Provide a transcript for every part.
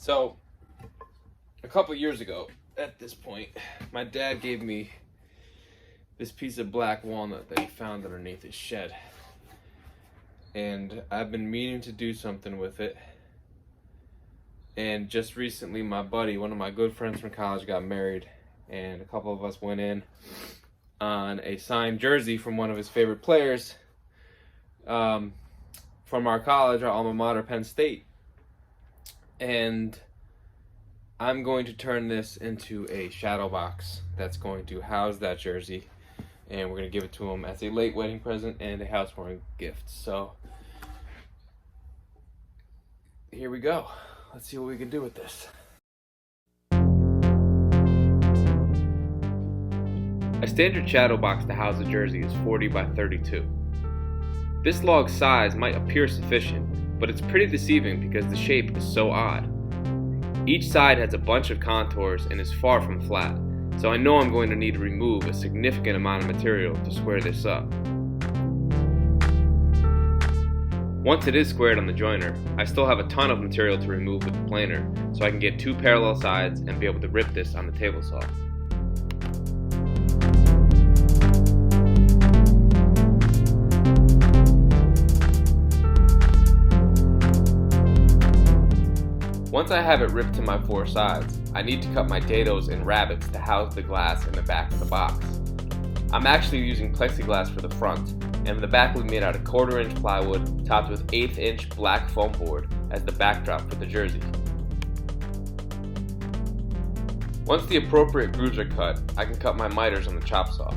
So, a couple years ago, at this point, my dad gave me this piece of black walnut that he found underneath his shed. And I've been meaning to do something with it. And just recently, my buddy, one of my good friends from college, got married. And a couple of us went in on a signed jersey from one of his favorite players from our college, our alma mater, Penn State. And I'm going to turn this into a shadow box that's going to house that jersey, and we're going to give it to him as a late wedding present and a housewarming gift. So here we go. Let's see what we can do with this. A standard shadow box to house a jersey is 40 by 32. This log size might appear sufficient, but it's pretty deceiving because the shape is so odd. Each side has a bunch of contours and is far from flat, so I know I'm going to need to remove a significant amount of material to square this up. Once it is squared on the joiner, I still have a ton of material to remove with the planer, so I can get two parallel sides and be able to rip this on the table saw. Once I have it ripped to my four sides, I need to cut my dados and rabbets to house the glass in the back of the box. I'm actually using plexiglass for the front, and the back will be made out of 1/4 inch plywood topped with 1/8 inch black foam board as the backdrop for the jersey. Once the appropriate grooves are cut, I can cut my miters on the chop saw.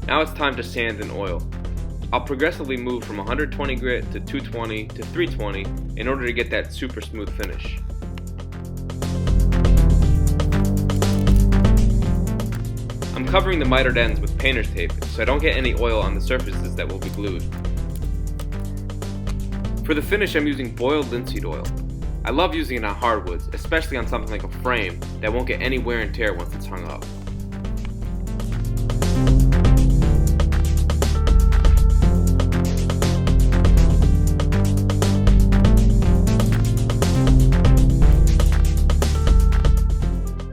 Now it's time to sand and oil. I'll progressively move from 120 grit to 220 to 320 in order to get that super smooth finish. I'm covering the mitered ends with painter's tape so I don't get any oil on the surfaces that will be glued. For the finish, I'm using boiled linseed oil. I love using it on hardwoods, especially on something like a frame that won't get any wear and tear once it's hung up.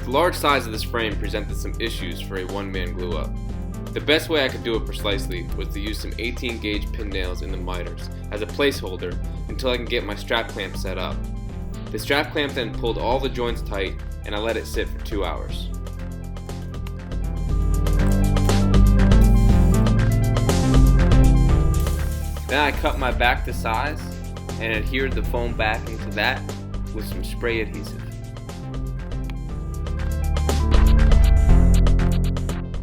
The large size of this frame presented some issues for a one-man glue-up. The best way I could do it precisely was to use some 18 gauge pin nails in the miters as a placeholder until I can get my strap clamp set up. The strap clamp then pulled all the joints tight and I let it sit for 2 hours. Then I cut my back to size and adhered the foam backing to that with some spray adhesive.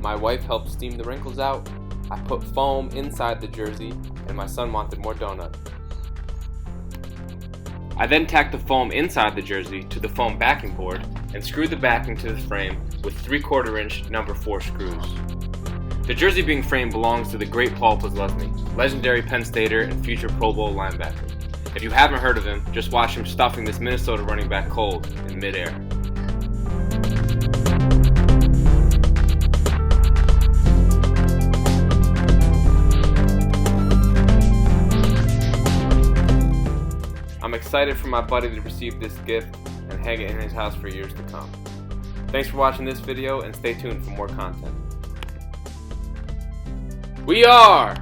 My wife helped steam the wrinkles out, I put foam inside the jersey, and my son wanted more donut. I then tacked the foam inside the jersey to the foam backing board and screwed the backing to the frame with 3/4 inch number 4 screws. The jersey being framed belongs to the great Paul Posluszny, legendary Penn Stater and future Pro Bowl linebacker. If you haven't heard of him, just watch him stuffing this Minnesota running back cold in midair. I'm excited for my buddy to receive this gift and hang it in his house for years to come. Thanks for watching this video and stay tuned for more content. We are